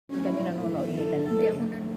Kami nanonood nila. Hindi ako nanonood.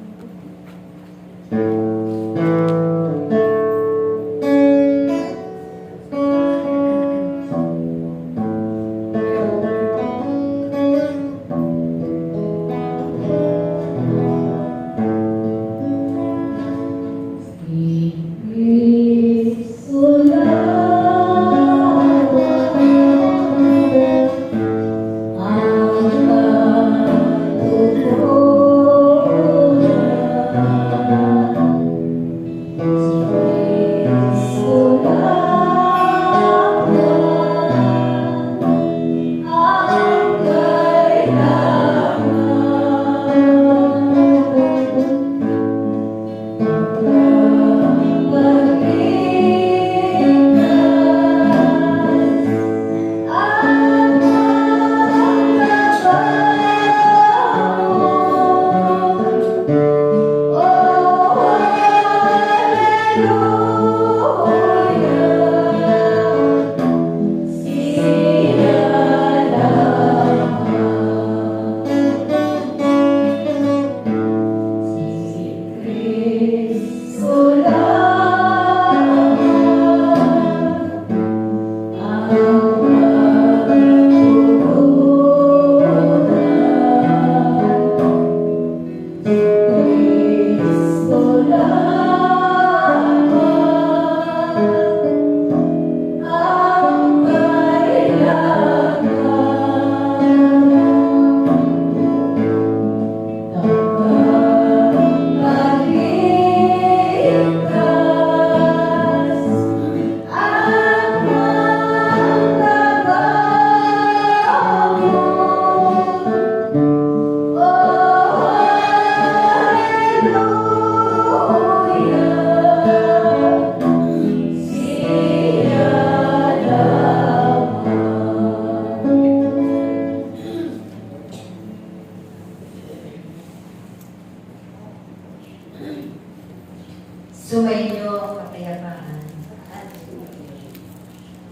Sumainyo ang kapayapaan.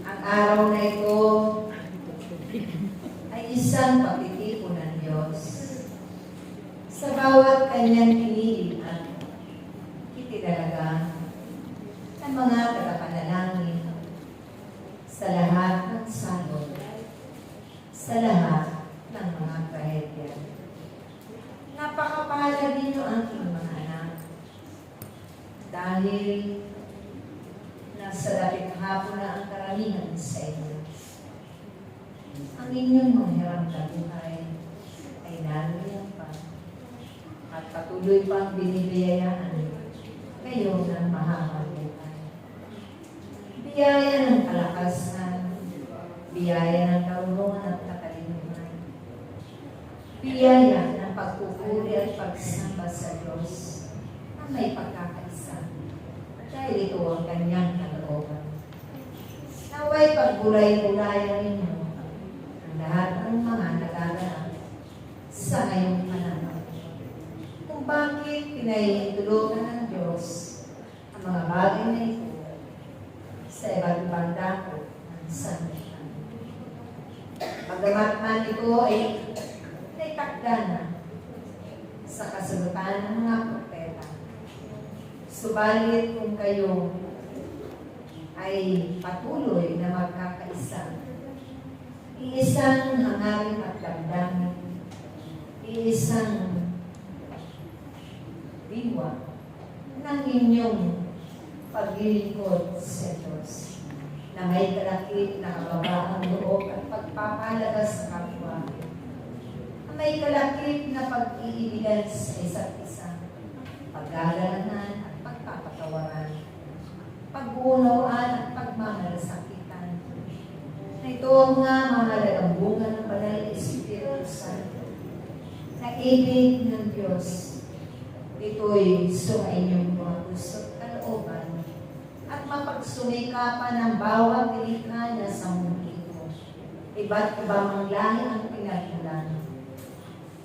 Ang araw na ito ay isang pagtitipon ng Diyos. Sa bawat kanyang pinilihan, itinalaga ng mga tagapanalangin sa lahat ng salot, sa lahat ng mga trahedya. Napakapahalaga ninyo ang aking mga anak dahil nasa dating hapon na ang karamihan sa inyo. Ang inyong mga hirap na buhay ay nariyan pa at patuloy pang binibiyayaan kayo ng mahabang buhay. Biyaya ng kalakasan, biyaya ng karunungan at katalinuhan, biyaya ng pagpupuri at pagsamba sa Diyos na may pagkakaisa dahil ito ang kanyang kalooban. Naway pagbulay-bulayan ninyo ang lahat ng mga nagaganap sa ngayong panahon. Kung bakit pinahihintulutan ng Diyos ang mga bagay na ito sa iba't ibang dako ng sanlibutan. Pagamat man ito ay naitakda na sa kasagutan ng mga propeta. Subalit kung kayo ay patuloy na magkakaisa, iisang hangarin at damdamin, iisang diwa ng inyong paglilingkod sa Diyos na may kalakip na kababaang loob at pagpapahalaga sa kapwa, na may kalakip na pag-iibigan sa isa't isa, paggagalanan at pagpapatawaran, pag-uunawaan at pagmamalasakitan. Na ito ang mga mahalagang bunga ng Banal na Espiritu Santo na ibig ng Diyos. Ito'y sumainyong mga puso't kalooban at mapagsumikapan ng bawat nilikha niya sa mundo ito. Iba't ibang ang lahi ang pinagmulan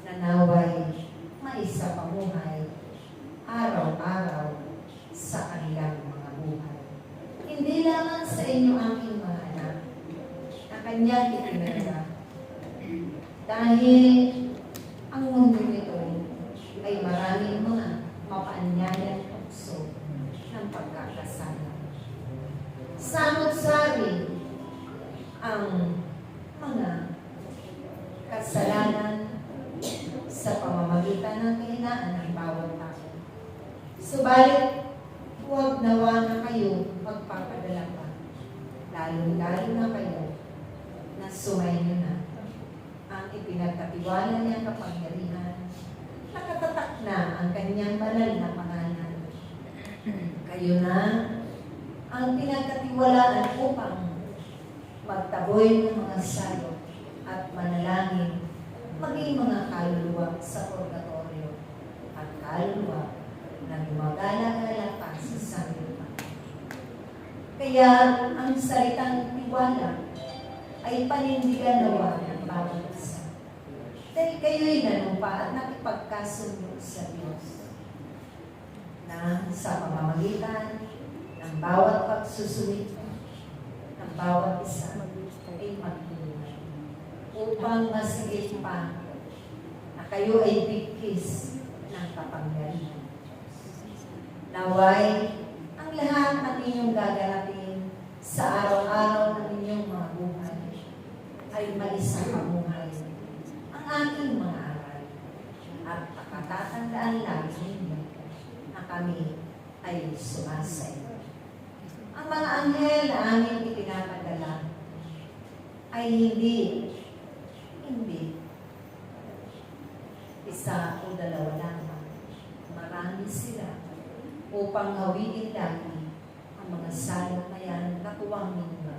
na naway maisa pamuhay araw-araw sa kanilang mga buhay. Hindi lamang sa inyo aking mga anak na kanyang itinalaga dahil ang mundo nito ay maraming mga mapaanyayang tukso ng pagkakasala. Samot-sari ang mga kasalanan sa pamamagitan ng kahinaan ng bawat tao. Subalit, huwag nawa na kayo magpapadala pa, lalo-lalo na kayo na sumayin na ang ipinagkatiwala niyang kapangyarihan, nakatatak na ang kanyang banal na pangalan. Kayo na ang pinagkatiwalaan upang magtaboy ng mga salot at manalangin, maging mga kaluluwa sa purgatorio at kaluluwa na gumagala-gala pa sa sanlibutan. Kaya ang salitang tiwala ay panindigan nawa ng bawat isa. Dahil kayo'y nanumpa at nakipagkasundo sa Diyos na sa pamamagitan ng bawat pagsusumita ng bawat isa ay magtulungan upang masigit pa na kayo ay bigkis ng kapangyarihan. Naway, ang lahat ng inyong gaganapin sa araw-araw ng inyong mga buhay ay maisang kamuhay ang aking mga aral at pakatatandaan lagi ninyo na kami ay sumasay. Ang mga anghel na aming ipinapadala ay hindi isa o dalawa lamang. Marami sila upang hawiin lagi ang mga salot na yan na tuwang ninyo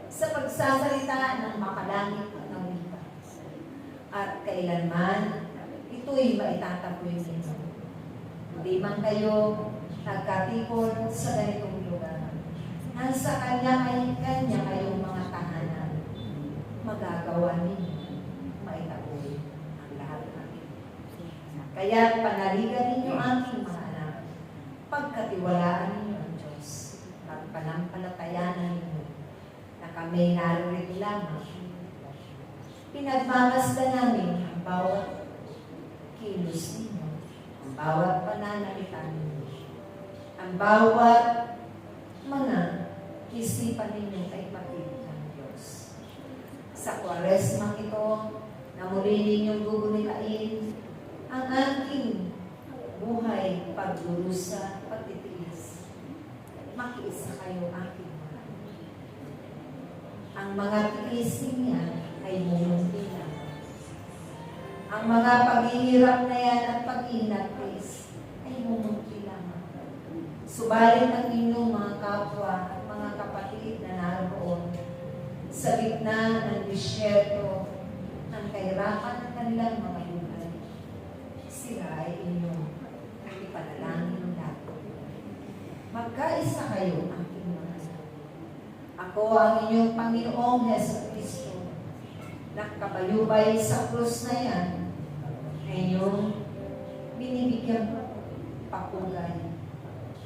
sa pagsasalita ng makalangit na wika. At kailanman, ito'y maitatapoy ninyo. Hindi man kayo nagkatipon sa ganitong lugar. Nasa kanya kayong mga tahanan, magagawa ninyo maitapoy ang lahat natin. Kaya panaligan ninyo aking mga anak, pagkatiwalaan ninyo ang Diyos, at panampalatayanan ninyo na kami narito lamang. Pinagmamasdan namin ang bawat kilos ninyo, ang bawat pananalita ninyo, ang bawat mga isipan ninyo ay pati ng Diyos. Sa Kwaresmang ito, na muli ninyong gugunitain ang aking buhay, pagdurusa, pagtitiis. Makiisa kayo aking mahal. Ang mga tiis niya ay mumunti lamang. Ang mga paghihirap na yan at pag-inapis ay mumunti lamang. Subalit ang inyong mga kapwa at mga kapatid na naroon sa gitna ng disyerto ng kahirapan ng kanilang mga buhay, sila ay inyong ipanalangin ng lahat. Magkaisa kayo, aking mga anak. Ako ang inyong Panginoong Jesucristo, nakabayubay sa krus na yan, na inyong binibigyan papugay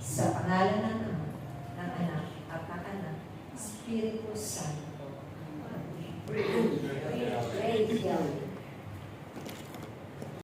sa pangalan ng Ama, ng Anak, at ng Anak, Espiritu Santo. Praise God.